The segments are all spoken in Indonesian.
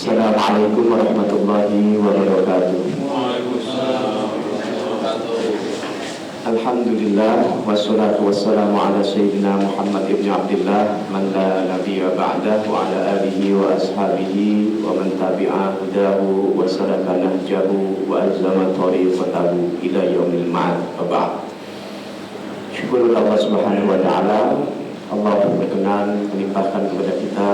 Assalamualaikum warahmatullahi wabarakatuh. Alhamdulillah wassalatu wassalamu ala sayyidina Muhammad ibn Abdullah man la nabiyya ba'dah wa ala alihi wa ashabihi wa man tabi'a hudahu wa salaka nahjahu wa alzama tariqatahu ila yaumil ma'ad wa ba'd. Syukur Allah Subhanahu wa taala, Allah berkenan melimpahkan kepada kita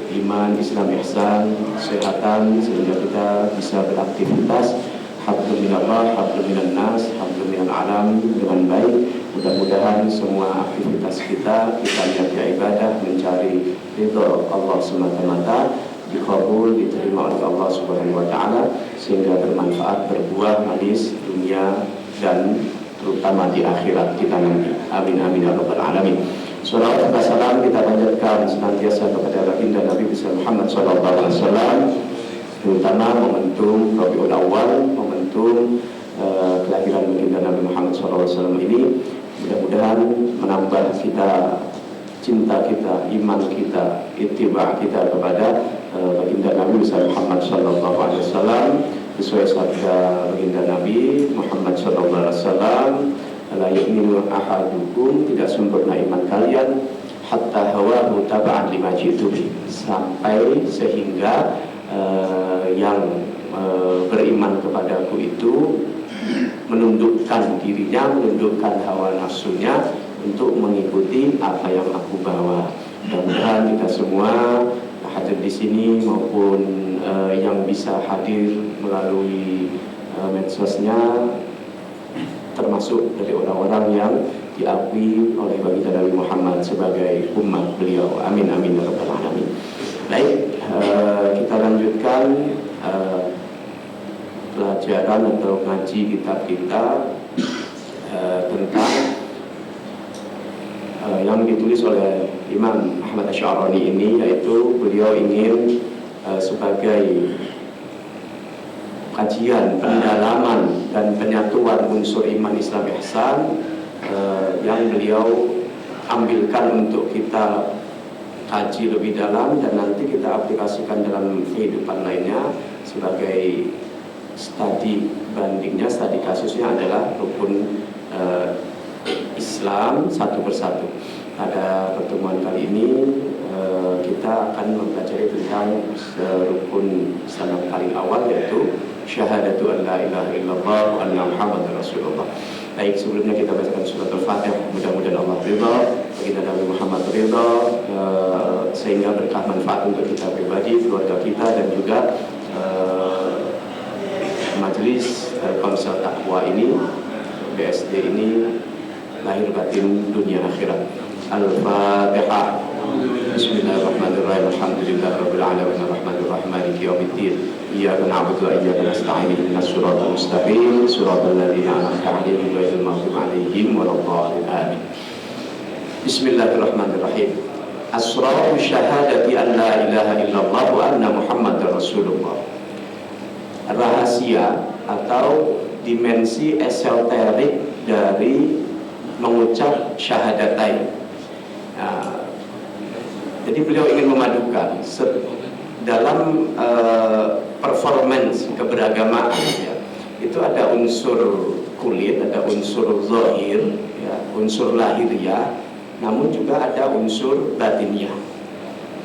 iman, Islam, ihsan, kesehatan sehingga kita bisa beraktivitas hablum minallah, hablum minan nas, hablum minal alam dengan baik. Mudah-mudahan semua aktivitas kita niatnya ibadah mencari ridha Allah semata-mata dikabul, diterima oleh Allah Subhanahu wa taala sehingga bermanfaat, berbuah manis dunia dan terutama di akhirat kita nanti. Amin amin ya rabbal alamin. Salawat dan salam kita panjatkan senantiasa kepada baginda Nabi besar Muhammad SAW, terutama momentum Rabiul Awal, momentum kelahiran baginda Nabi Muhammad SAW ini. Mudah-mudahan menambah kita cinta kita, iman kita, ittiba kita kepada baginda Nabi besar Muhammad SAW, sesuai sabda baginda Nabi Muhammad SAW, la yu'minu ahadukum, tidak sempurna iman kalian hatta hawahu taba'an lima jitu, sampai sehingga yang beriman kepadaku itu menundukkan dirinya, menundukkan hawa nafsunya untuk mengikuti apa yang aku bawa. Mudah-mudahan kita semua hadir di sini maupun yang bisa hadir melalui medsosnya termasuk dari orang-orang yang diakui oleh baginda Nabi Muhammad sebagai umat beliau. Amin amin ya rabbal alamin. Baik, kita lanjutkan pelajaran atau ngaji kitab kita tentang yang ditulis oleh Imam Ahmad Asy'arani ini, yaitu beliau ingin sebagai kajian, pendalaman dan penyatuan unsur iman, Islam, ihsan yang beliau ambilkan untuk kita kaji lebih dalam dan nanti kita aplikasikan dalam kehidupan lainnya sebagai studi bandingnya, studi kasusnya adalah rukun Islam satu persatu. Pada pertemuan kali ini kita akan mempelajari tentang rukun Islam yang paling awal, yaitu syahadatu an la ilaha illallah wa anna Muhammadar Rasulullah. Baik, sebelumnya kita bacakan surat Al-Fatihah. Mudah-mudahan Allah ridha, baginda Nabi Muhammad ridha, sehingga berkah manfaat untuk kita pribadi, keluarga kita dan juga majelis Komsel Taqwa ini, BSD ini, lahir batin dunia akhirat. Al-Fatihah. Bismillahirrahmanirrahim. Alhamdulillahirabbil alamin arrahmanir rahim maliki yaumiddin. Iyyaka na'budu wa iyyaka nasta'in. Ihdinas siratal mustaqim, siratal ladzina an'amta 'alaihim ghairil maghdubi 'alaihim waladdallin. Amin. Bismillahirrahmanirrahim. Asrar syahadati an la ilaha illallah wa anna Muhammadar Rasulullah. Rahasia atau dimensi esoterik dari mengucap syahadatain. Jadi beliau ingin memadukan dalam performance keberagamaan, ya, itu ada unsur kulit, ada unsur zahir, ya, unsur lahiriah, namun juga ada unsur batiniah.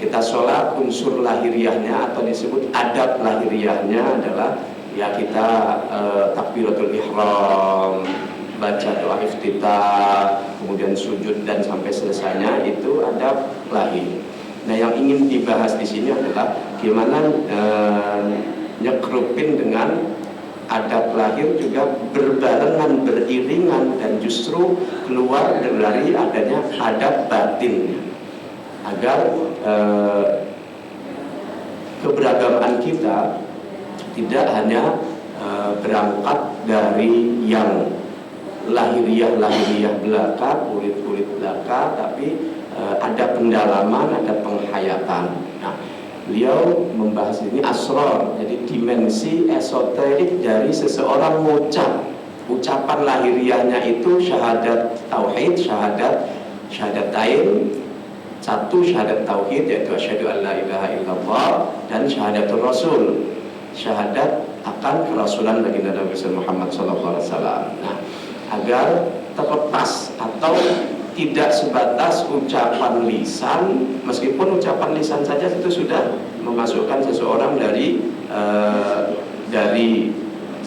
Kita sholat, unsur lahiriahnya atau disebut adab lahiriahnya adalah ya kita takbiratul ihram, baca doa iftitah, kemudian sujud dan sampai selesainya itu adab lahir. Nah, yang ingin dibahas di sini adalah gimana nyekrupin dengan adab lahir juga berbarengan, beriringan dan justru keluar dari adanya adab batin, agar keberagaman kita tidak hanya berangkat dari yang lahiriah belaka, kulit belaka, tapi ada pendalaman, ada penghayatan. Nah, beliau membahas ini asrar, jadi dimensi esoterik dari seseorang mengucap. Ucapan lahiriahnya itu syahadat tauhid, syahadatain, Satu syahadat tauhid, yaitu asyhadu an la ilaha illallah, dan syahadatul rasul, syahadat akan kerasulan baginda Nabi Muhammad SAW. Nah, agar terlepas atau tidak sebatas ucapan lisan, meskipun ucapan lisan saja itu sudah memasukkan seseorang dari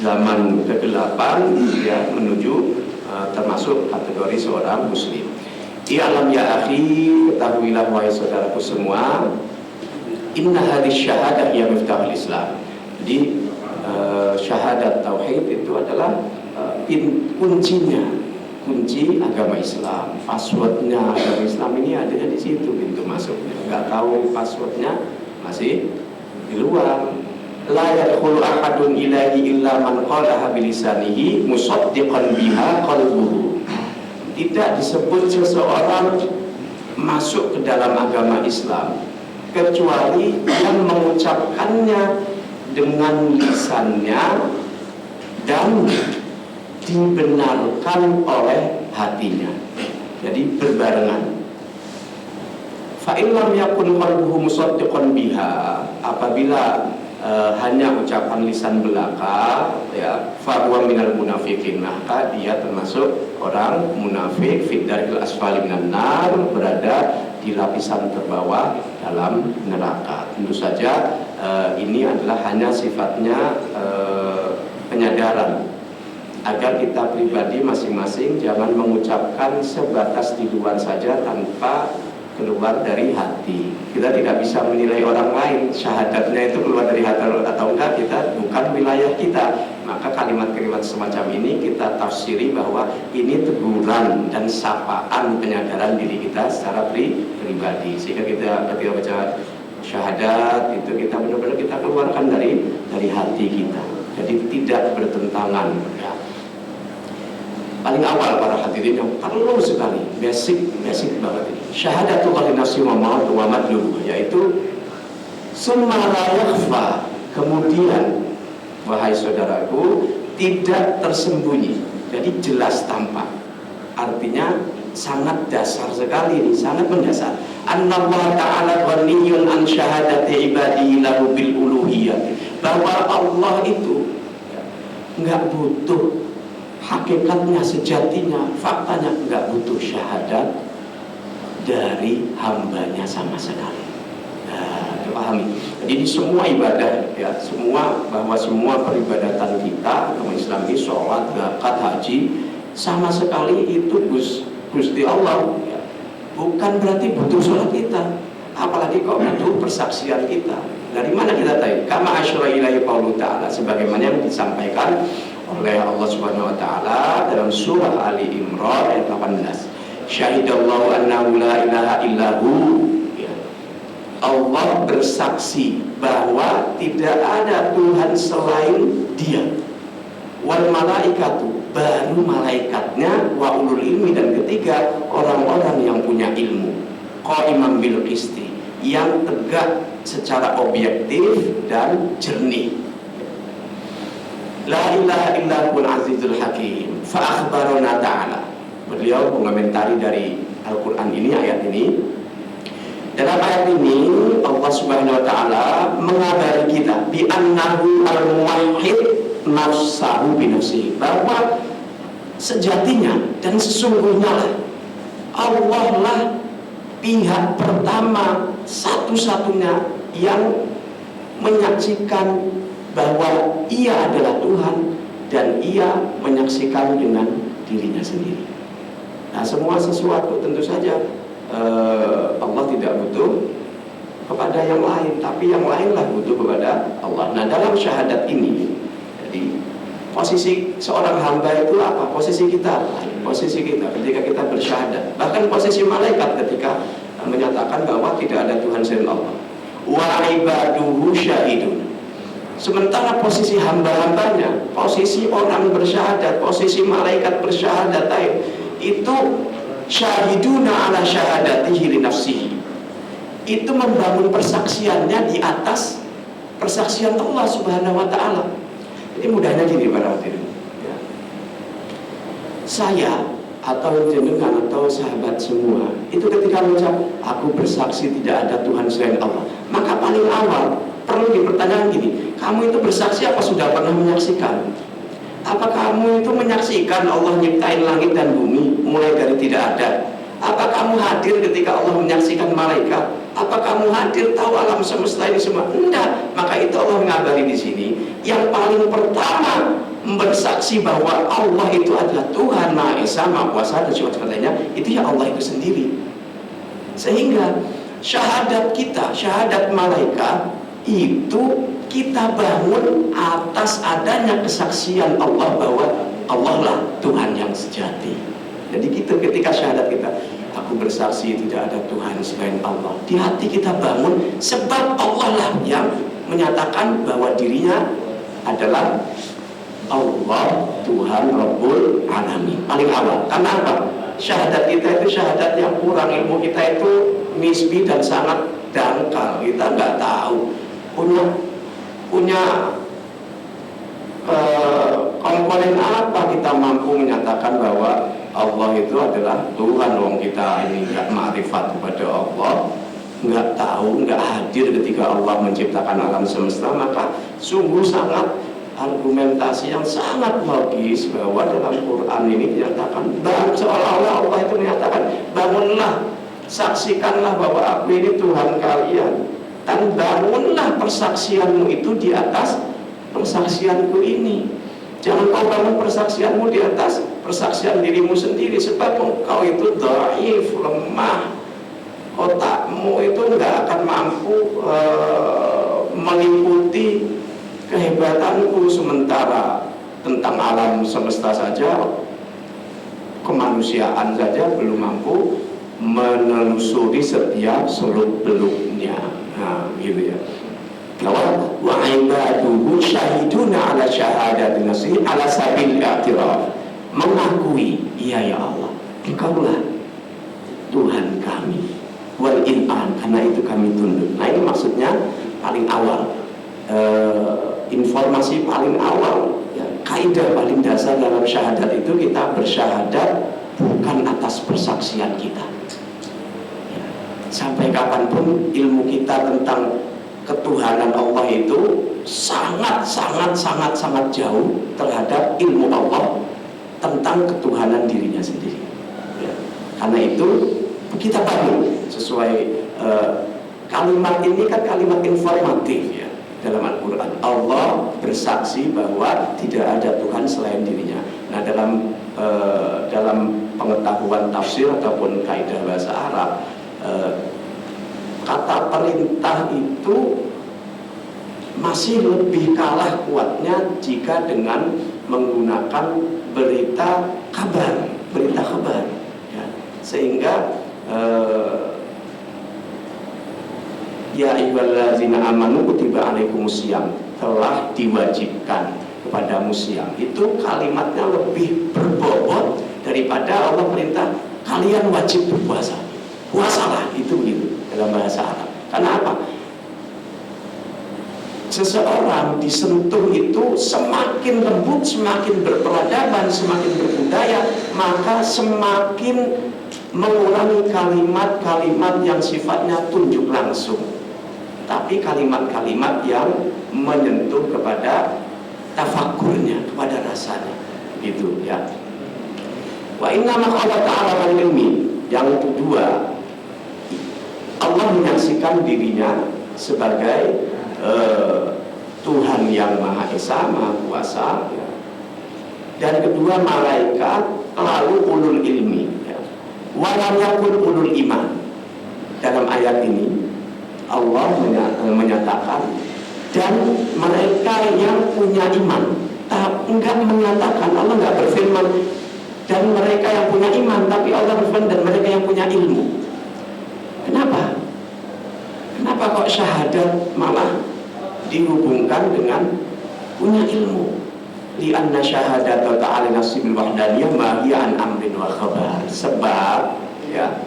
zaman kegelapan ya menuju termasuk kategori seorang muslim. I'lam ya akhi, ketahuilah wahai saudaraku semua, inna hadhihi syahadah ya miftahul Islam. Jadi syahadat tauhid itu adalah kuncinya, kunci agama Islam. Passwordnya agama Islam ini ada di situ, pintu masuknya. Enggak tahu passwordnya, masih di luar. La yadkhulu ahadun ilahi illa man qalaha bilisanihi musaddiqan biha qalbuhu. Tidak disebut seseorang masuk ke dalam agama Islam kecuali yang mengucapkannya dengan lisannya dan dibenarkan oleh hatinya. Jadi berbarengan. Fa in lam yakun qalbuhu musaddiqan biha, apabila hanya ucapan lisan belaka, ya, fa huwa minal munafiqin, maka dia termasuk orang munafik, fi daril asfali minan nar, berada di lapisan terbawah dalam neraka. Tentu saja ini adalah hanya sifatnya penyadaran, agar kita pribadi masing-masing jangan mengucapkan sebatas di luar saja tanpa keluar dari hati. Kita tidak bisa menilai orang lain syahadatnya itu keluar dari hati atau enggak, kita bukan wilayah kita. Maka kalimat-kalimat semacam ini kita tafsiri bahwa ini teguran dan sapaan penyadaran diri kita secara pribadi, sehingga kita ketika baca syahadat itu kita benar-benar kita keluarkan dari hati kita. Jadi tidak bertentangan ya. Paling awal para hadirin yang perlu sekali, basic banget ini. Syahadatul nafsi wa madlubu, yaitu summa la yakhfa, kemudian wahai saudaraku tidak tersembunyi, jadi jelas tampak. Artinya sangat dasar sekali ini, sangat mendasar. Annallahu ta'ala ghaniyun an syahadati ibadihi lahu bil uluhiyyah, bahwa Allah itu enggak butuh, hakikatnya, sejatinya, faktanya enggak butuh syahadat dari hambanya sama sekali. Nah, dipahami. Jadi semua ibadah ya, bahwa semua peribadatan kita dalam Islam ini, sholat, zakat, haji, sama sekali itu Gusti Allah ya. Bukan berarti butuh sholat kita, apalagi kok butuh persaksian kita. Dari mana kita tahu? Kama asyara ilaihi qaulu ta'ala, sebagaimana yang disampaikan oleh Allah Subhanahu wa taala dalam surah Ali Imran ayat 18. Syahidallahu annahu la ilaha illahu, ya. Allah bersaksi bahwa tidak ada Tuhan selain Dia. Wal malaikatu, baru malaikatnya, wa ulul ilmi, dan ketiga orang-orang yang punya ilmu. Qaiman bil qisti, yang tegak secara objektif dan jernih. La ilaha illallahul azizul hakim. Fa akhbarana ta'ala. Beliau mengomentari dari Al-Quran ini, ayat ini. Dalam ayat ini Allah Subhanahu wa taala mengabari kita bi annahu al-muwahhid nafsahu bi nafsihi, bahwa sejatinya dan sesungguhnya lah Allah lah pihak pertama satu-satunya yang menyaksikan bahwa Ia adalah Tuhan, dan Ia menyaksikan dengan dirinya sendiri. Nah, semua sesuatu tentu saja Allah tidak butuh kepada yang lain, tapi yang lainlah butuh kepada Allah. Nah, dalam syahadat ini, jadi posisi seorang hamba itu apa? Posisi kita, posisi kita ketika kita bersyahadat. Bahkan posisi malaikat ketika menyatakan bahwa tidak ada Tuhan selain Allah. Wa ibaduhu syahidun. Sementara posisi hamba-hambanya, posisi orang bersyahadat, posisi malaikat bersyahadat itu syahiduna ala syahadatihi li nafsihi. Itu membangun persaksiannya di atas persaksian Allah Subhanahu wa taala. Jadi mudahnya gini para hadirin ya. Saya atau jenengan atau sahabat semua itu ketika mengucap aku bersaksi tidak ada Tuhan selain Allah, maka paling awal perlu dipertanyakan gini, kamu itu bersaksi apa sudah pernah menyaksikan? Apa kamu itu menyaksikan Allah nyiptain langit dan bumi mulai dari tidak ada? Apa kamu hadir ketika Allah menyaksikan malaikat? Apa kamu hadir tahu alam semesta ini semua? Enggak. Maka itu Allah mengabari di sini. Yang paling pertama bersaksi bahwa Allah itu adalah Tuhan Maha Esa, Maha Kuasa dan sebagainya, itu ya Allah itu sendiri. Sehingga syahadat kita, syahadat malaikat itu kita bangun atas adanya kesaksian Allah bahwa Allah lah Tuhan yang sejati. Jadi kita ketika syahadat kita, aku bersaksi tidak ada Tuhan selain Allah, di hati kita bangun sebab Allah lah yang menyatakan bahwa dirinya adalah Allah Tuhan Rabbul Alamin. Paling awal, karena apa? Syahadat kita itu syahadat yang kurang, ilmu kita itu nisbi dan sangat dangkal. Kita nggak tahu punya komponen apa kita mampu menyatakan bahwa Allah itu adalah Tuhan. Wong kita ini nggak ma'rifat kepada Allah, nggak tahu, nggak hadir ketika Allah menciptakan alam semesta, maka sungguh sangat argumentasi yang sangat logis bahwa dalam Quran ini dinyatakan seolah-olah Allah itu menyatakan bangunlah, saksikanlah bahwa aku ini Tuhan kalian, dan bangunlah persaksianmu itu di atas persaksianku ini. Jangan kau bangun persaksianmu di atas persaksian dirimu sendiri, sebab engkau itu dhaif, lemah, otakmu itu nggak akan mampu meliputi kehebatanku. Sementara tentang alam semesta saja, kemanusiaan saja belum mampu menelusuri setiap seluk-beluknya. Nah, gitu ya. Bahwa wa ibaduhu syahiduna ala syahadati nafsi ala sabil i'tiraf, mengakui iya ya Allah engkaulah Tuhan kami, wal in'an, karena itu kami tunduk. Nah ini maksudnya paling awal, informasi paling awal ya, kaidah paling dasar dalam syahadat itu kita bersyahadat bukan atas persaksian kita ya. Sampai kapanpun ilmu kita tentang ketuhanan Allah itu sangat jauh terhadap ilmu Allah tentang ketuhanan dirinya sendiri ya. Karena itu kita bangun sesuai kalimat ini kan kalimat informatif ya dalam Al-Quran. Allah bersaksi bahwa tidak ada Tuhan selain dirinya. Nah dalam pengetahuan tafsir ataupun kaidah bahasa Arab, kata perintah itu masih lebih kalah kuatnya jika dengan menggunakan berita kabar ya. Sehingga ya ayyuhallazina amanu kutiba alaikumusiyam, telah diwajibkan kepada musiam, itu kalimatnya lebih berbobot daripada Allah perintah kalian wajib berpuasa. Puasalah, itu begitu dalam bahasa Arab. Karena apa? Seseorang disentuh itu semakin lembut, semakin berperadaban, semakin berbudaya, maka semakin mengurangi kalimat-kalimat yang sifatnya tunjuk langsung, tapi kalimat-kalimat yang menyentuh kepada tafakurnya, kepada rasanya, gitu ya. Wa inna ma qala ta'ala al-ilmi. Yang kedua, Allah menyaksikan dirinya sebagai Tuhan yang Maha Esa, Maha Kuasa ya. Dan kedua, malaikat, lalu ulul ilmi ya. Walam yakun ulul iman. Dalam ayat ini Allah menyatakan dan mereka yang punya iman, enggak menyatakan, Allah enggak berfirman dan mereka yang punya iman, tapi Allah berfirman dan mereka yang punya ilmu. Kenapa? Kenapa kok syahadat malah dihubungkan dengan punya ilmu? Li'anna syahadata ta'ala nafsi bil wahdaniyah ma hiya an amrin wa khabar. Sebab ya,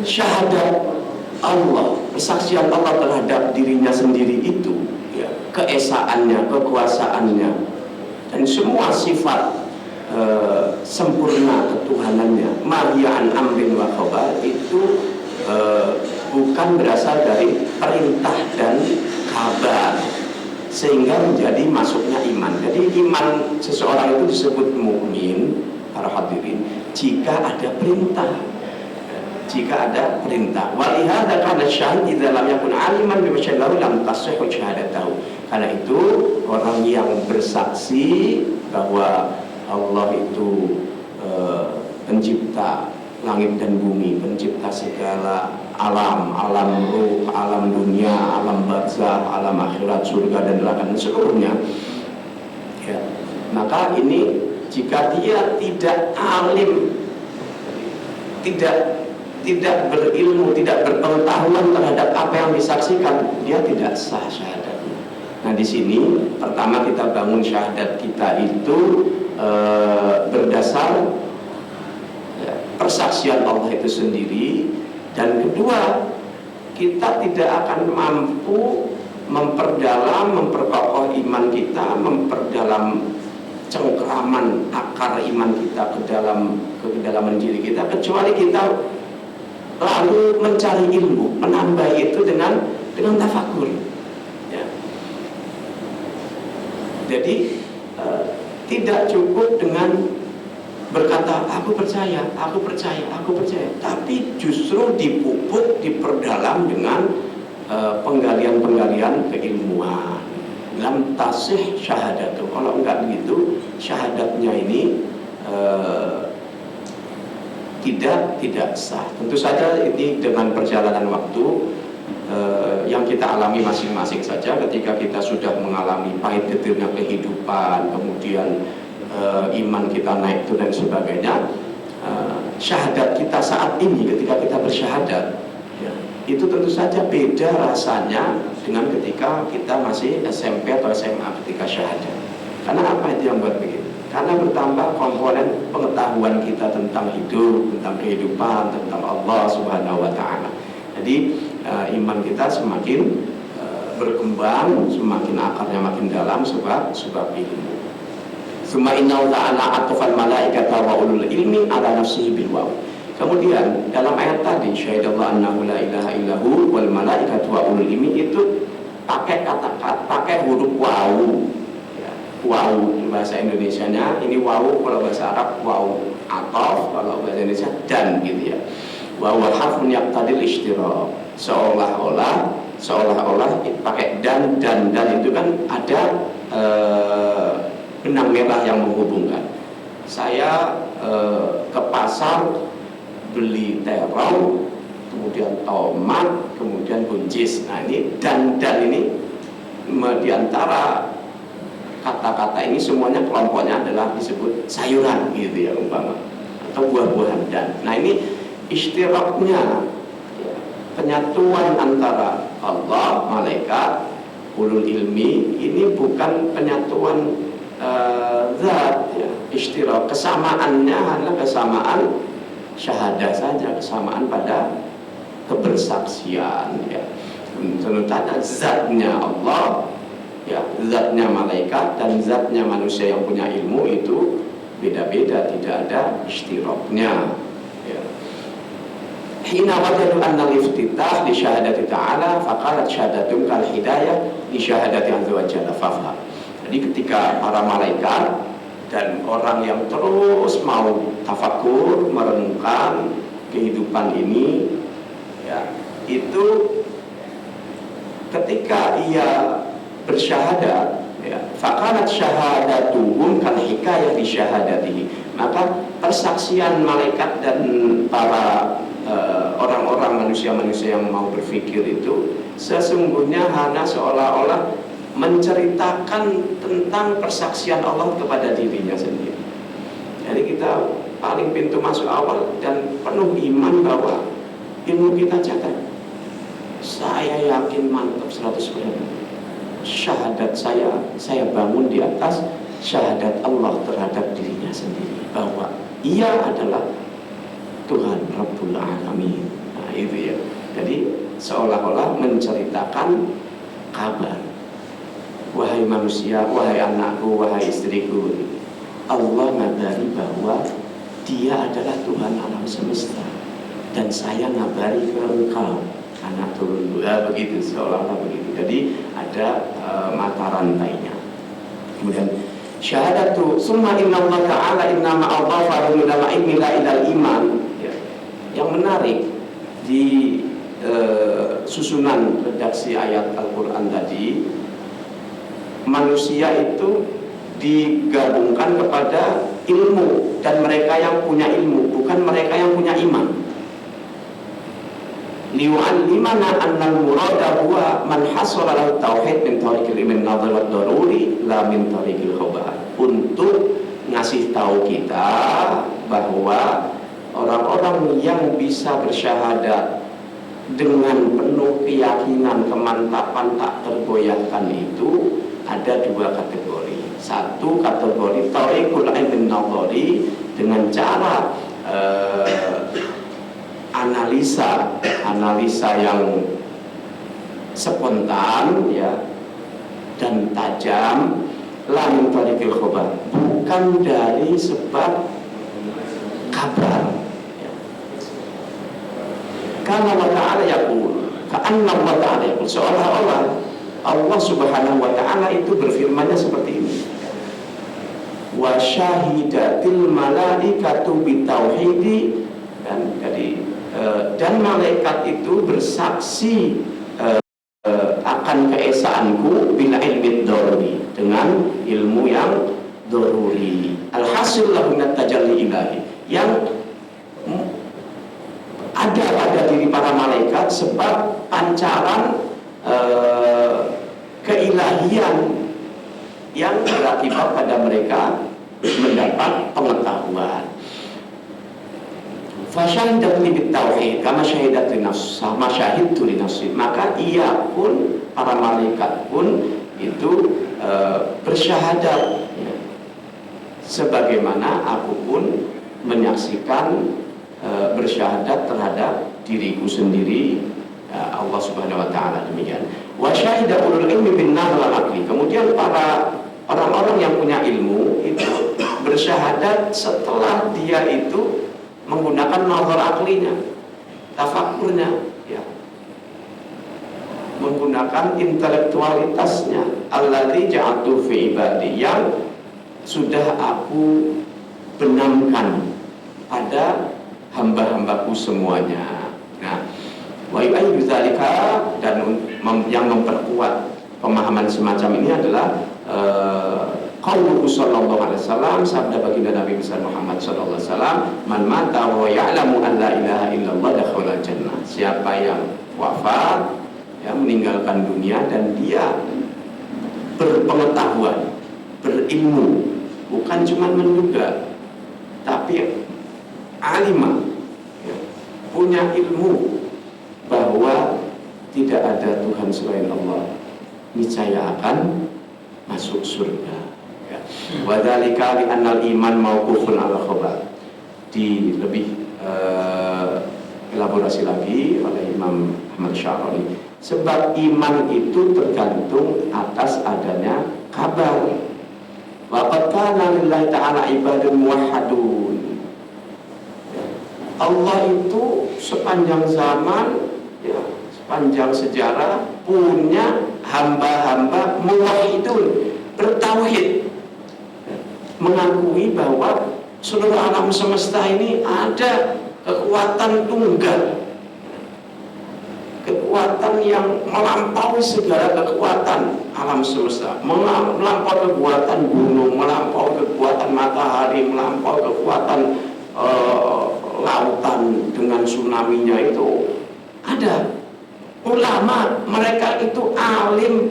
syahadat Allah, persaksian Allah terhadap dirinya sendiri itu ya, keesaannya, kekuasaannya dan semua sifat sempurna ketuhanannya, mahiya'an amrin wa khabar, itu bukan berasal dari perintah dan kabar sehingga menjadi masuknya iman. Jadi iman seseorang itu disebut mukmin, para hadirin, jika ada perintah. Jika ada perintah. Walihada kana syahid idza lam yakun aliman bima syara'u lam tasihhu syahadatahu. Karena itu orang yang bersaksi bahwa Allah itu pencipta langit dan bumi, pencipta segala alam, alam ruh, alam dunia, alam barzakh, alam akhirat, surga dan neraka dan seluruhnya. Ya. Maka ini jika dia tidak alim, tidak berilmu, tidak berpengetahuan terhadap apa yang disaksikan, dia tidak sah syahadatnya. Nah di sini pertama kita bangun syahadat kita itu berdasar persaksian Allah itu sendiri, dan kedua kita tidak akan mampu memperdalam, memperkokoh iman kita, memperdalam cengkraman akar iman kita ke kedalaman diri kita, kecuali kita lalu mencari ilmu, menambah itu dengan tafakur. Ya. Jadi tidak cukup dengan berkata aku percaya, tapi justru dipupuk, diperdalam dengan penggalian keilmuan. Lam tasih syahadatu. Kalau enggak begitu, syahadatnya ini tidak sah. Tentu saja ini dengan perjalanan waktu yang kita alami masing-masing saja. Ketika kita sudah mengalami pahit getirnya kehidupan, kemudian iman kita naik itu dan sebagainya, syahadat kita saat ini ketika kita bersyahadat, ya, itu tentu saja beda rasanya dengan ketika kita masih SMP atau SMA ketika syahadat. Karena apa itu yang buat begitu? Karena bertambah komponen pengetahuan kita tentang hidup, tentang kehidupan, tentang Allah Subhanahu wa Ta'ala. Jadi iman kita semakin berkembang, semakin akarnya makin dalam sebab ilmu. Summa innahu ta'ala atfal malaikata wa ulul ilmi ala nafsihi bil waw. Kemudian dalam ayat tadi syahidallahu annahu la ilaha illahu wal malaikatu wa ulul ilmi, itu pakai pakai huruf waw. Waw bahasa Indonesianya ini waw, kalau bahasa Arab waw ataf, kalau bahasa Indonesia dan gitu ya. Waw harfun yaqtadil ishtira, seolah-olah pakai dan itu kan ada benang merah yang menghubungkan. Saya ke pasar beli terong, kemudian tomat, kemudian buncis. Nah ini dan ini diantara kata-kata ini semuanya kelompoknya adalah disebut sayuran gitu ya umpama, atau buah-buahan dan. Nah ini istiraknya, penyatuan antara Allah, malaikat, ulul ilmi, ini bukan penyatuan zat, ya. Istirak kesamaannya adalah kesamaan syahadah saja, kesamaan pada kebersaksian, ya. Sementara zatnya Allah, ya, zatnya malaikat dan zatnya manusia yang punya ilmu itu beda-beda, tidak ada istiraknya, ya. Hina wajadu anna al-iftitah li syahadati ta'ala faqalat syahadatum kal hidayah li syahadati azza wa jalla fafham. Jadi ketika para malaikat dan orang yang terus mau tafakur, merenungkan kehidupan ini, ya, itu ketika ia bersyahadat, ya, faqalat syahadatuhum kal hikayah li syahadatihi, maka persaksian malaikat dan para orang-orang manusia-manusia yang mau berpikir itu sesungguhnya hanya seolah-olah menceritakan tentang persaksian Allah kepada dirinya sendiri. Jadi kita paling pintu masuk awal dan penuh iman bahwa ilmu kita catat. Saya yakin mantap 100%. Syahadat saya bangun di atas syahadat Allah terhadap dirinya sendiri, bahwa ia adalah Tuhan Rabbul Alamin. Nah itu ya. Jadi seolah-olah menceritakan kabar, wahai manusia, wahai anakku, wahai istriku, Allah ngabari bahwa Dia adalah Tuhan alam semesta, dan saya ngabari ke engkau anak turun begitu, seolah-olah begitu. Jadi ada mata rantainya. Kemudian syahadatu summa inna Allah ta'ala innama adhafahu min al-ilmi la ilal iman. Yang menarik di susunan redaksi ayat Al-Quran tadi, manusia itu digabungkan kepada ilmu, dan mereka yang punya ilmu, bukan mereka yang punya iman. Li'u'allimana annal murada huwa man hasara lahu tauhid min tariqil ilmi nadhar wa daruri la min tariqil khabar. Untuk ngasih tahu kita bahwa orang-orang yang bisa bersyahadat dengan penuh keyakinan, kemantapan tak tergoyahkan itu ada dua kategori. Satu kategori tariqul ilmi nadhari, dengan cara analisa yang spontan ya dan tajam, la min tariqil khabar, bukan dari sebab kabar ya. Karena Allah Ta'ala yaqul, ka'anna Allah Ta'ala yaqul, seolah-olah Allah Subhanahu wa Ta'ala itu berfirmannya seperti ini, wa syahidatil malaikatu bitauhidi, dan malaikat itu bersaksi akan keesaanku bila ilmi daruri, dengan ilmu yang daruri. Alhasil lahu min tajalli ilahi, yang ada pada diri para malaikat sebab pancaran keilahian yang berakibat pada mereka mendapat pengetahuan. Fasyahidat li tauhid kama syahidat li nafs, sama syahidtu li nafsi, maka ia pun, para malaikat pun itu bersyahadat ya, sebagaimana aku pun menyaksikan bersyahadat terhadap diriku sendiri. Allah Subhanahu wa Ta'ala demikian. Wa syahida ulul ilmi bin nahl wal aqli, kemudian para orang-orang yang punya ilmu itu bersyahadat setelah dia itu menggunakan nazar aklinya, tafakurnya ya, menggunakan intelektualitasnya, alladzi ja'altu fi ibadi, yang sudah aku benamkan pada hamba-hambaku semuanya. Nah, wa yu'ayyidu dzalika, dan yang memperkuat pemahaman semacam ini adalah qauluhu sallallahu alaihi wasallam, sabda baginda Nabi besar Muhammad sallallahu alaihi wasallam, man mata wa ya'lamu an la ilaha illallah dakhala jannah. Siapa yang wafat ya, meninggalkan dunia dan dia berpengetahuan, berilmu, bukan cuma menduga, tapi alimah ya, punya ilmu bahwa tidak ada Tuhan selain Allah, niscaya akan masuk surga. Wadzalika li annal iman mauqufun ala khabar. Di lebih elaborasi lagi oleh Imam Ahmad Syaroni, sebab iman itu tergantung atas adanya kabar. Wa qad kana lillahi ta'ala ibadun muwahhadun. Allah itu sepanjang zaman ya, sepanjang sejarah punya hamba-hamba muwahhidun, bertauhid, mengakui bahwa seluruh alam semesta ini ada kekuatan tunggal, kekuatan yang melampaui segala kekuatan alam semesta, melampaui kekuatan gunung, melampaui kekuatan matahari, melampaui kekuatan lautan dengan tsunami-nya itu. Ada ulama, mereka itu alim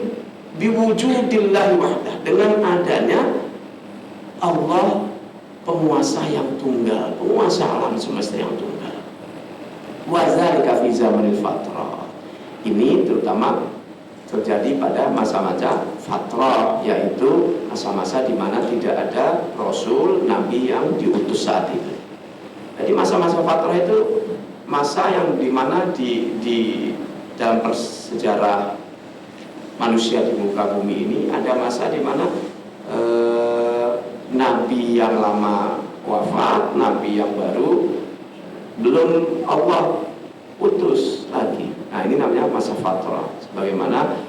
biwujudillahi wahdah, dengan adanya Allah, penguasa yang tunggal, penguasa alam semesta yang tunggal. Wa dzalika fi zamanil fatrah. Ini terutama terjadi pada masa-masa fatrah, yaitu masa-masa di mana tidak ada rasul, nabi yang diutus saat itu. Jadi masa-masa fatrah itu masa yang di mana di dalam sejarah manusia di muka bumi ini ada masa di mana nabi yang lama wafat, nabi yang baru belum Allah utus lagi. Nah, ini namanya masa fatrah. Sebagaimana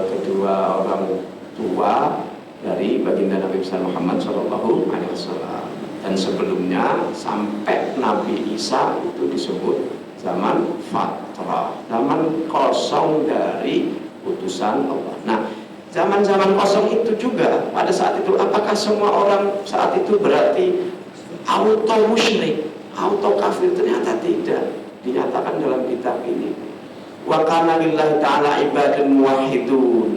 kedua orang tua dari baginda Nabi besar Muhammad SAW. Dan sebelumnya sampai Nabi Isa itu disebut zaman fatrah, zaman kosong dari utusan Allah. Nah, zaman-zaman kosong itu juga pada saat itu, apakah semua orang saat itu berarti auto musyrik, auto kafir? Ternyata tidak. Dinyatakan dalam kitab ini, wa kana lillahi ta'ala ibadun muwahhidun.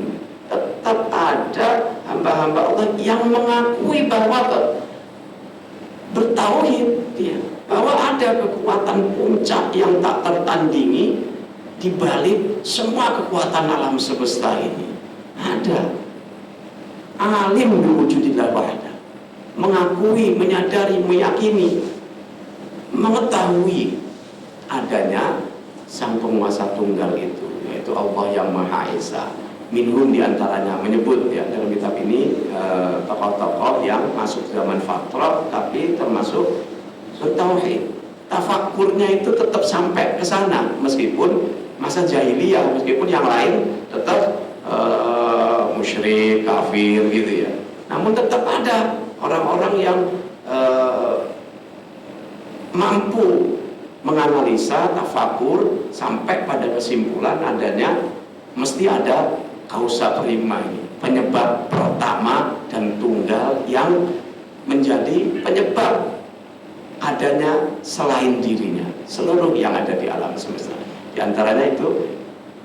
Tetap ada hamba-hamba Allah yang mengakui bahwa bertauhid, ya, bahwa ada kekuatan puncak yang tak tertandingi di balik semua kekuatan alam semesta ini. Ada alim biwujudillah wahda, mengakui, menyadari, meyakini, mengetahui adanya sang penguasa tunggal itu, yaitu Allah yang Maha Esa. Minhum diantaranya menyebut ya dalam kitab ini tokoh-tokoh yang masuk zaman fatrah tapi termasuk tauhid. Tafakurnya itu tetap sampai ke sana meskipun masa jahiliyah, meskipun yang lain tetap musyrik, kafir gitu ya. Namun tetap ada orang-orang yang mampu menganalisa, tafakur sampai pada kesimpulan adanya mesti ada kausa prima ini, penyebab pertama dan tunggal yang menjadi penyebab adanya selain dirinya seluruh yang ada di alam semesta. Di antaranya itu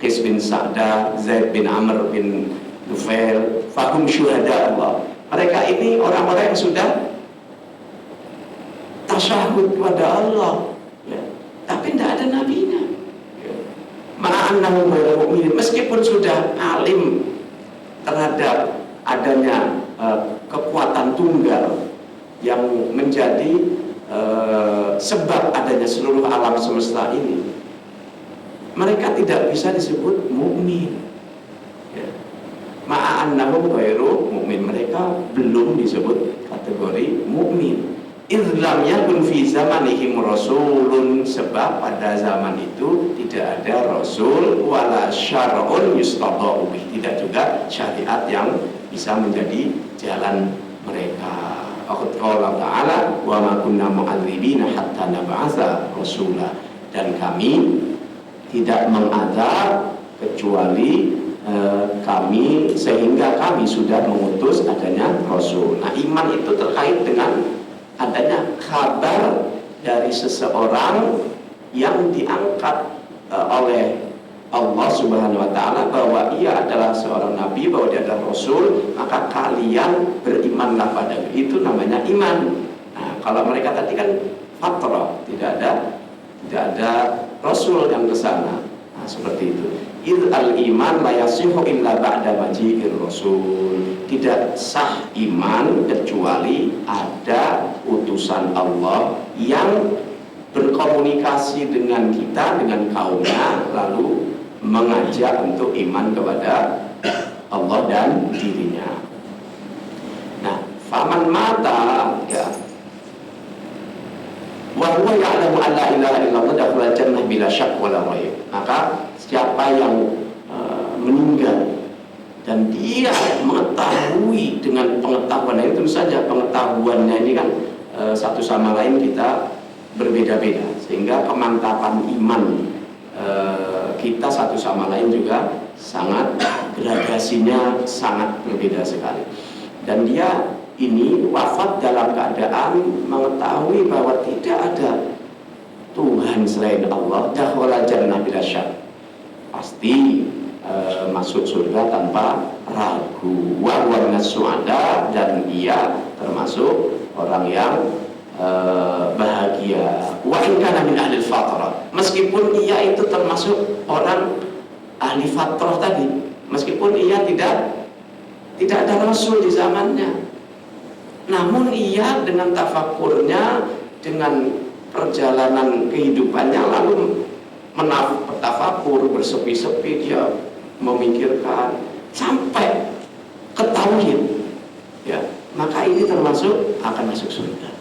Qais bin Sa'dah, Zaid bin Amr bin Nufail, fahum syuhada Allah. Mereka ini orang-orang yang sudah tasyahud kepada Allah, ya, tapi tidak ada nabinya. Ma'annahum ghairu mu'minin, meskipun sudah alim terhadap adanya kekuatan tunggal yang menjadi sebab adanya seluruh alam semesta ini, mereka tidak bisa disebut mukmin. Ya. Ma'annahum ghairu mu'min, mereka belum disebut kategori mukmin. Islam yakun fi zamanihim rasulun, sebab pada zaman itu tidak ada rasul, wala syar'un yustada'u bih, tidak juga syariat yang bisa menjadi jalan mereka. Allah Ta'ala wa ma kunna mu'adzibina hatta nab'atsa rasula, dan kami tidak mengazab kecuali kami sehingga kami sudah mengutus adanya rasul. Nah, iman itu terkait dengan adanya kabar dari seseorang yang diangkat oleh Allah Subhanahu wa Ta'ala bahwa ia adalah seorang nabi, bahwa dia adalah rasul, maka kalian berimanlah padanya. Itu namanya iman. Nah, kalau mereka tadi kan fatrah, tidak ada rasul yang ke sana. Nah, seperti itu. Al iman la yasihu illa ba'da maji'ir rasul. Tidak sah iman kecuali ada utusan Allah yang berkomunikasi dengan kita, dengan kaumnya, lalu mengajak untuk iman kepada Allah dan dirinya. Nah, faman mata, ya, wa huwa ya'lamu an la ilaha illallah dakhala jannah bila syak wala raib. Maka siapa yang meninggal dan dia mengetahui dengan pengetahuan ini, tentu saja pengetahuannya ini kan satu sama lain kita berbeda-beda, sehingga kemantapan iman kita satu sama lain juga sangat, gradasinya sangat berbeda sekali. Dan dia ini wafat dalam keadaan mengetahui bahwa tidak ada Tuhan selain Allah, dakhala jannah bila syak, pasti masuk surga tanpa ragu. Wa huwa su'ada, dan ia termasuk orang yang bahagia. Wa in kana min ahli fatrah, meskipun ia itu termasuk orang ahli fatrah tadi, meskipun ia tidak ada rasul di zamannya, namun ia dengan tafakurnya, dengan perjalanan kehidupannya, lalu tafakur, bersepi-sepi, dia memikirkan sampai ke tauhid, ya, maka ini termasuk akan masuk surga.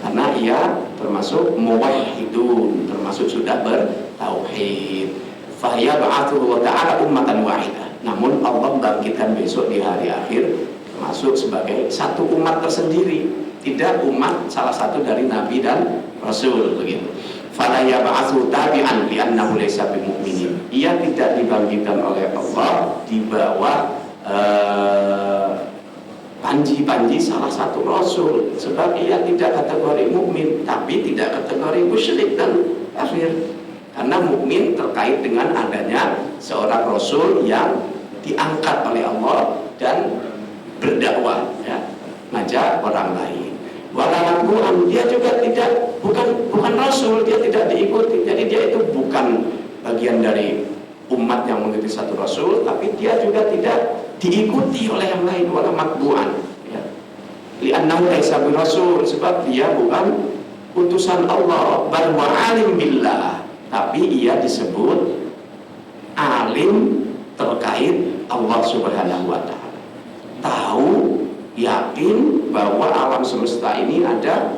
Karena ia termasuk muwahhidun, termasuk sudah bertauhid. Fahya ba'athu wa ta'ala ummatan wahidah. Namun Allah bangkitkan besok di hari akhir termasuk sebagai satu umat tersendiri, tidak umat salah satu dari nabi dan rasul begitu. Fala yab'atsu tabi'an li'annahu laysa bimu'minin. Ia tidak dibangkitkan oleh Allah di bawah panji-panji salah satu rasul, sebab ia tidak kategori mukmin, tapi tidak kategori musyrik dan kafir. Karena mukmin terkait dengan adanya seorang rasul yang diangkat oleh Allah dan berdakwah, ya, ngajak orang lain. Walaupun dia juga bukan rasul, dia tidak diikuti. Jadi dia itu bukan bagian dari umat yang mengikuti satu rasul, tapi dia juga tidak diikuti oleh yang lain, wala matbu'an, ya. Li'annahu laisa birasul, sebab dia bukan utusan Allah, bal wa alim billah, tapi ia disebut alim terkait Allah Subhanahu wa taala. Tahu, yakin bahwa alam semesta ini ada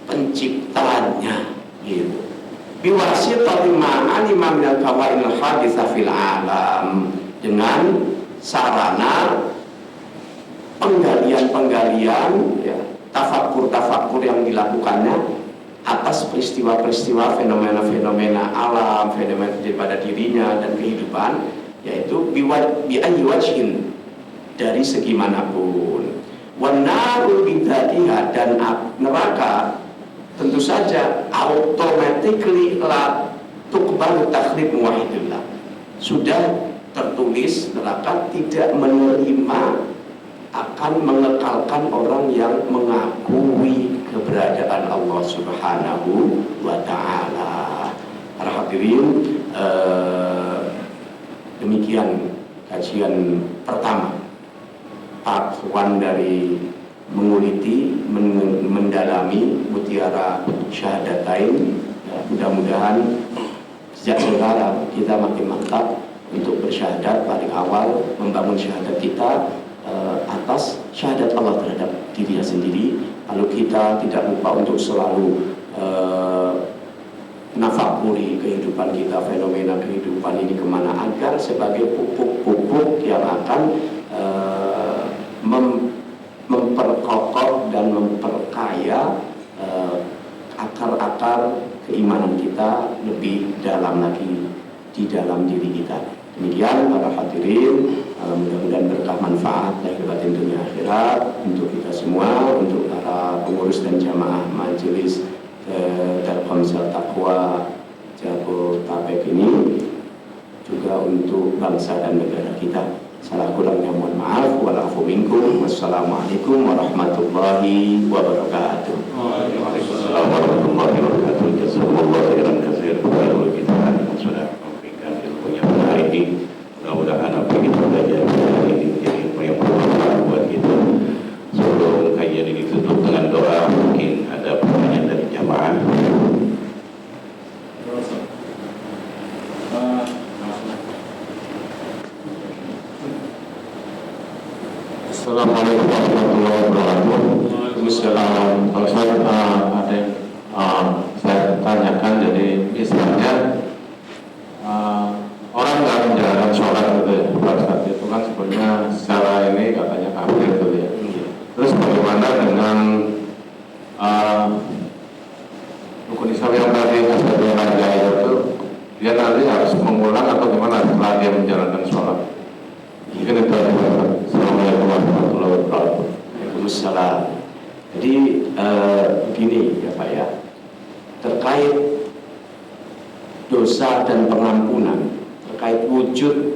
penciptanya, gitu. Biwasitati ma'alima minal kawainil haditsah fil alam, dengan sarana penggalian-penggalian, ya, tafakkur yang dilakukannya atas peristiwa-peristiwa, fenomena-fenomena alam, fenomena daripada dirinya dan kehidupan, yaitu bi'ayyi wajhin, dari segi manapun. Wan naru bidzatiha, dan neraka tentu saja automatically la tuqbalu takhlid muwahhidillah. Sudah tertulis neraka tidak menerima akan mengekalkan orang yang mengakui keberadaan Allah Subhanahu wa taala. Para hadirin, demikian kajian pertama part 1 dari menguliti, mendalami mutiara syahadatain. Mudah-mudahan sejak sekarang kita makin mantap untuk bersyahadat paling awal, membangun syahadat kita atas syahadat Allah terhadap dirinya sendiri. Lalu kita tidak lupa untuk selalu nafakuri kehidupan kita, fenomena kehidupan ini kemana, agar sebagai pupuk-pupuk yang akan memperkokoh dan memperkaya akar-akar keimanan kita lebih dalam lagi di dalam diri kita. Demikian para hadirin, mudah-mudahan berkah manfaat lahir batin dunia akhirat untuk kita semua, untuk para pengurus dan jamaah majelis Telkomsel Taqwa Jabodetabek ini, juga untuk bangsa dan negara kita. Salah kurangnya mohon maaf. Walafu minkum. Wassalamualaikum warahmatullahi wabarakatuh. Waalaikumsalam warahmatullahi wabarakatuh. Jazakumullah khairan katsir. Kalau kita sudah memberikan ilmu yang menarik ini, mudah-mudahan apa yang kita belajar hari ini menjadi ilmu yang bermanfaat buat kita. Sebelum kajian ini tutup dengan doa, mungkin ada pertanyaan dari jamaah. Assalamualaikum warahmatullahi wabarakatuh. Waalaikumsalam. Kalau saya ada yang saya tanyakan, jadi misalnya orang nggak menjalankan sholat gitu ya, pada saat itu kan sebenarnya secara ini katanya kafir gitu ya. Terus bagaimana dengan rukun Islam yang tadi asyhadu an la ilaha illallah itu, dia nanti harus mengulang atau gimana setelah dia menjalankan sholat? Mungkin itu aja. Assalamualaikum warahmatullahi wabarakatuh. Waalaikumsalam. Jadi begini ya Pak ya, terkait dosa dan pengampunan, terkait wujud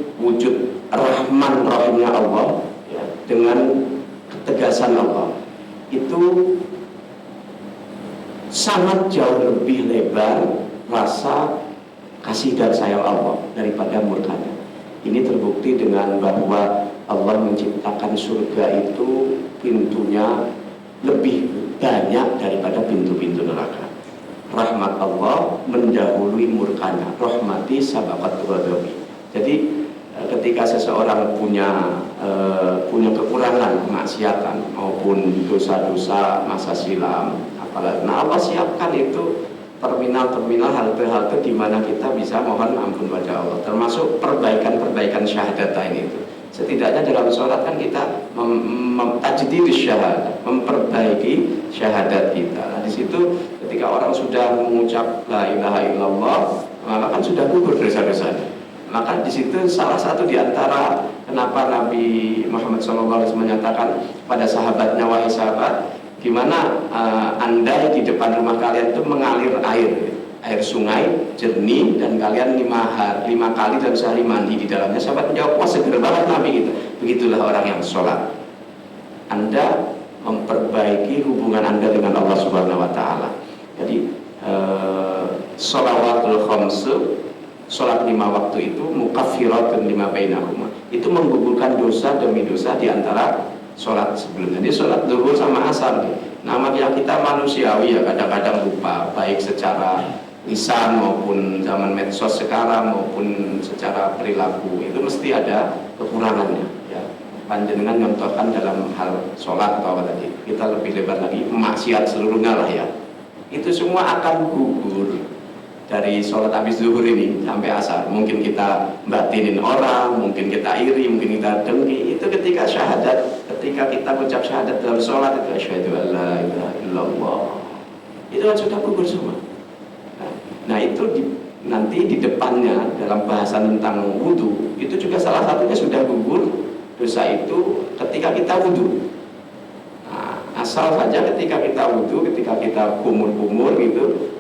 Rahman Rahimnya Allah, ya, dengan ketegasan Allah, itu sangat jauh lebih lebar rasa kasih dan sayang Allah daripada murkanya. Ini terbukti dengan bahwa Allah menciptakan surga itu pintunya lebih banyak daripada pintu-pintu neraka. Rahmat Allah mendahului murkanya. Rahmati sabaqat ghadabi. Jadi ketika seseorang punya kekurangan, kemaksiatan maupun maupun dosa-dosa masa silam. Apalagi, nah Allah siapkan itu terminal-terminal, halte-halte di mana kita bisa mohon ampun pada Allah, termasuk perbaikan-perbaikan syahadatain itu. Setidaknya dalam sholat kan kita tajdid syahadat, memperbaiki syahadat kita. Nah, di situ ketika orang sudah mengucap la ilaha illallah, maka kan sudah gugur dosa-dosanya. Maka di situ salah satu di antara kenapa Nabi Muhammad SAW menyatakan pada sahabatnya, wahai sahabat, gimana Anda di depan rumah kalian itu mengalir air sungai jernih dan kalian 5 kali dalam sehari mandi di dalamnya. Sahabat menjawab, wah seger banget Nabi gitu. Begitulah orang yang sholat. Anda memperbaiki hubungan Anda dengan Allah Subhanahu Wa Taala. Jadi sholawatul khamsu, sholat 5 waktu itu mukaffiratun lima bainahuma, itu menggugurkan dosa demi dosa di antara sholat sebelumnya. Jadi sholat zuhur sama asar nih. Namanya kita manusiawi ya, kadang-kadang lupa, baik secara lisan maupun zaman medsos sekarang maupun secara perilaku, itu mesti ada kekurangannya ya. Panjenengan contohkan dalam hal sholat atau apa tadi, kita lebih lebar lagi maksiat seluruhnya lah ya, itu semua akan gugur dari sholat habis zuhur ini sampai asar. Mungkin kita batinin orang, mungkin kita iri, mungkin kita dengki, itu ketika syahadat, ketika kita ucap syahadat dalam sholat itu asyhadu an la ilaha illallah, itu kan sudah gugur semua. Nah itu nanti di depannya dalam bahasan tentang wudhu itu juga salah satunya sudah gugur dosa itu ketika kita wudhu. Nah, asal saja ketika kita wudhu, ketika kita kumur-kumur gitu,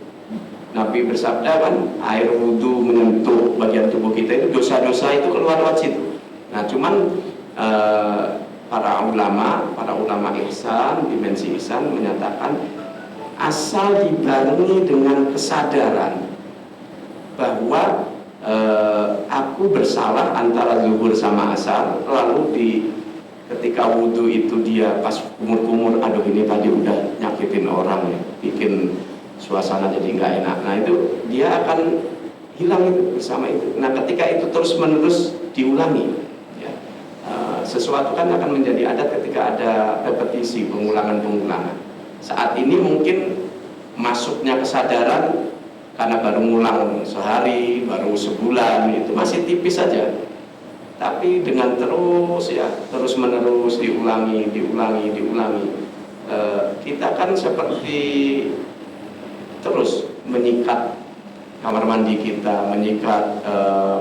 Nabi bersabda kan, air wudhu menyentuh bagian tubuh kita itu dosa-dosa itu keluar lewat situ. Nah cuman para ulama ihsan, dimensi ihsan menyatakan asal dibarengi dengan kesadaran bahwa aku bersalah antara zuhur sama asar, lalu ketika wudhu itu dia pas kumur-kumur, aduh ini tadi udah nyakitin orang ya, bikin suasana jadi nggak enak. Nah itu dia akan hilang itu bersama itu. Nah ketika itu terus menerus diulangi ya, sesuatu kan akan menjadi adat ketika ada repetisi, pengulangan. Saat ini mungkin masuknya kesadaran karena baru ngulang sehari, baru sebulan, itu masih tipis saja. Tapi dengan terus menerus diulangi, kita kan seperti terus menyikat kamar mandi kita, menyikat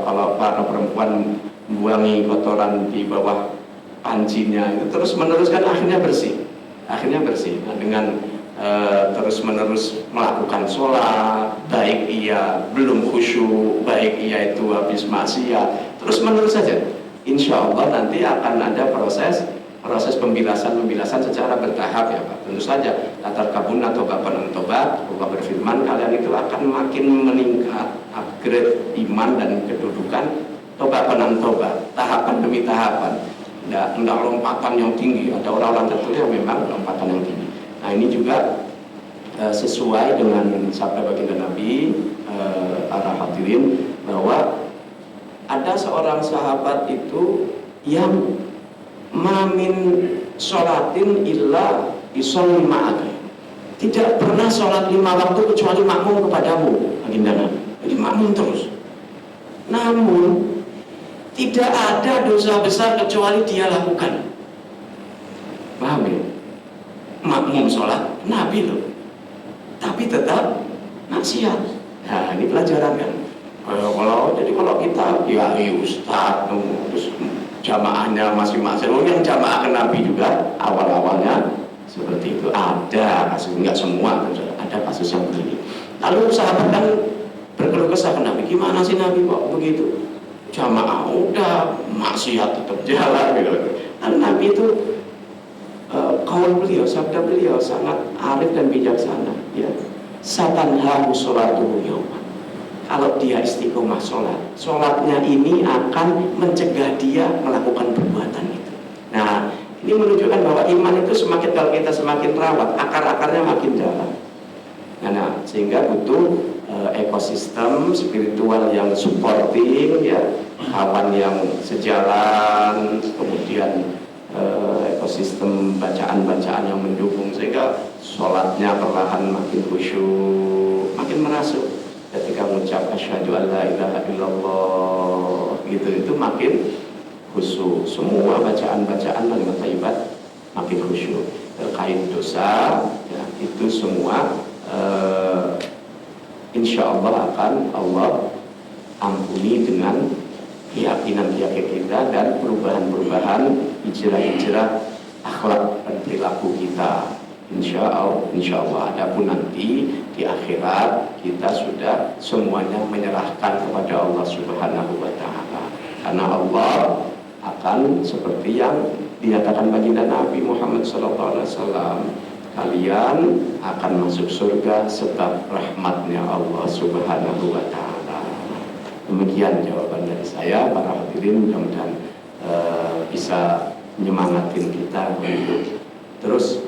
kalau para perempuan buangi kotoran di bawah pancinya, itu terus menerus kan akhirnya bersih. Nah, dengan terus menerus melakukan sholat, baik ia belum khusyuk, baik ia itu habis maksiat, terus menerus saja, insya Allah nanti akan ada proses pembilasan secara bertahap ya Pak. Tentu saja latar kabun atau kapan tobat, Allah berfirman kalian itu akan makin meningkat, upgrade iman dan kedudukan tobat, tahapan demi tahapan. Tidak lompatan yang tinggi. Ada orang-orang tertentu yang memang lompatan yang tinggi. Nah ini juga sesuai dengan sabda baginda Nabi, para hadirin, bahwa ada seorang sahabat itu yang mamin sholatin illa isolli ma'aka, tidak pernah sholat 5 waktu kecuali makmum kepadamu baginda Nabi. Jadi makmum terus. Namun tidak ada dosa besar kecuali dia lakukan. Paham ya? Makmum sholat Nabi loh, tapi tetap maksiat. Nah ini pelajaran kan. Kalau kita ya ustaz terus jamaahnya masih maksiat. Yang jamaah ke Nabi juga awalnya seperti itu. Ada kasus, enggak semua, ada kasus yang begini. Lalu sahabat kan berkeluh kesah ke Nabi, gimana sih Nabi kok begitu? Jamaah udah maksiat tetap jalan gitu. Lalu Nabi itu sabda beliau sangat arif dan bijaksana ya. Satanhahu sholatuhu yawman. Kalau dia istiqomah sholatnya ini akan mencegah dia melakukan perbuatan itu. Nah ini menunjukkan bahwa iman itu semakin, kalau kita semakin rawat, akar-akarnya makin dalam. Nah sehingga butuh ekosistem spiritual yang supporting ya, kawan yang sejalan, kemudian ekosistem bacaan-bacaan yang mendukung sehingga sholatnya perlahan makin khusyuk, makin merasuk. Ketika mengucap asyhadu an la ilaha illallah gitu, itu makin khusyuk. Semua bacaan-bacaan kalimat thayyibat makin khusyuk. Terkait dosa ya, itu semua insya Allah akan Allah ampuni dengan keyakinan kita dan perubahan-perubahan hijrah-hijrah akhlak dan perilaku kita. Insya Allah. Adapun nanti di akhirat kita sudah semuanya menyerahkan kepada Allah Subhanahu wa Ta'ala. Karena Allah akan seperti yang dinyatakan baginda Nabi Muhammad SAW, kalian akan masuk surga sebab rahmatnya Allah Subhanahu wa Ta'ala. Demikian jawaban dari saya. Para hadirin mudah-mudahan bisa menyemangatin kita untuk terus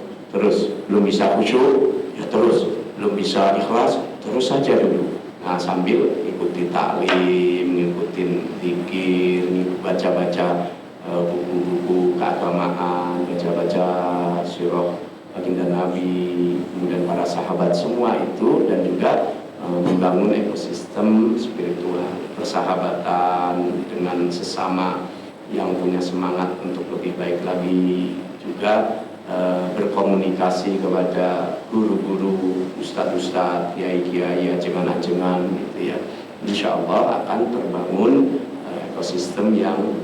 belum bisa khusyuk ya terus, belum bisa ikhlas terus saja dulu. Nah, sambil ikuti taklim, ngikutin zikir, baca-baca buku-buku keagamaan, baca-baca sirah baginda Nabi, kemudian para sahabat, semua itu, dan juga membangun ekosistem spiritual, persahabatan dengan sesama yang punya semangat untuk lebih baik lagi, juga berkomunikasi kepada guru-guru, ustadz-ustadz, kiai-kiai, ajengan-ajengan gitu ya. Insya Allah akan terbangun ekosistem yang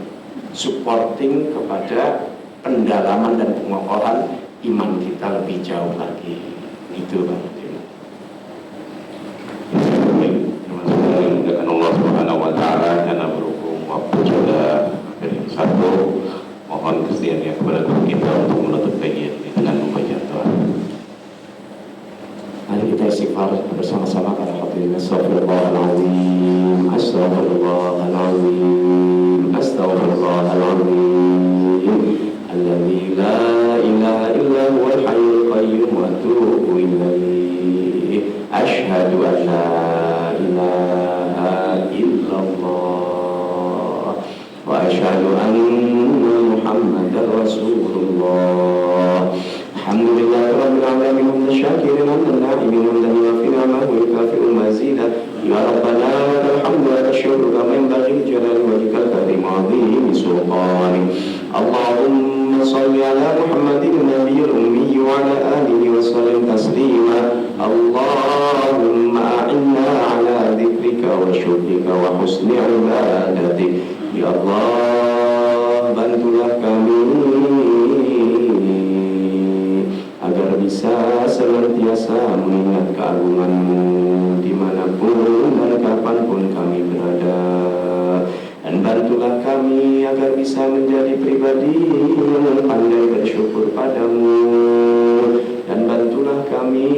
supporting kepada pendalaman dan pengokohan iman kita lebih jauh lagi. Itu Bang. Dengan Allah Subhanahu wa Ta'ala, karena berhubung waktu sudah dari satu, mohon kesediaannya kepada guru kita untuk menutup kajian ini dengan membaca doa. Mari kita istighfar bersama-sama para hadirin. Astaghfirullahaladzim, astaghfirullahaladzim, astaghfirullahaladzim, alladzi la ilaha illa huwal hayyul qayyum wa atubu ilaihi, asyhadu an la ilaha illallah wa asyhadu anna Muhammadar Rasulullah. Alhamdulillahi rabbil alamin, hamdan syakirin hamdan na'imin hamdan yuwafi'u ni'amahu wa yukafi'u mazidah. Ya Rabbana lakal hamdu wa syukru kama yanbaghi li jalali wajhikal karim wa 'azimi sultanik. Allahumma shalli ala Muhammadin nabiyil ummi wa ala alihi wa sallim taslima. Allahumma a'inna ala dzikrika wa syukrika wa husni ibadatik. Ya Allah, bantulah kami agar bisa senantiasa mengingat keagungan-Mu dimanapun dan kapanpun kami berada, dan bantulah kami agar bisa menjadi pribadi yang pandai bersyukur padamu, dan bantulah kami,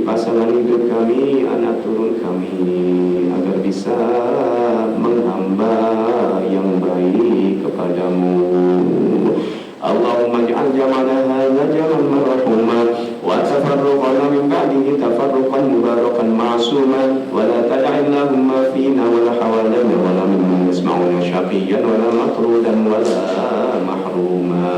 pasangan hidup kami, anak turun kami, agar bisa menghamba yang baik kepadamu. Allahumma ij'al jam'ana hadza jam'an marhuma wa tafarruqana min ba'dihi tafarruqan mubarakan ma'suman wa la tad'al lahumma fina wa la hawalana wa la mimman yasma'una syaqiyyan wa la matrudan wa la mahruma.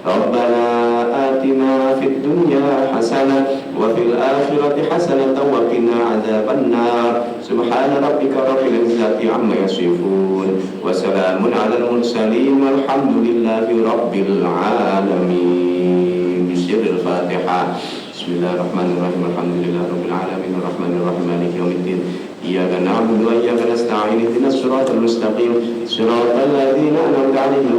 Rabbana atina fid dunya hasanah wa fil akhirati hasanah wa qina adzabannar. Subhana rabbika rabbil izzati amma yasifun wa salamun alal mursalin walhamdulillahi rabbil alamin. Bismillahil Fatihah. Bismillahirrahmanirrahim. Alhamdulillahi rabbil alamin arrahmanir rahim maliki yaumiddin. Iyyaka na'budu wa iyyaka nasta'in ihdinas siratal mustaqim siratal ladzina an'amta 'alaihim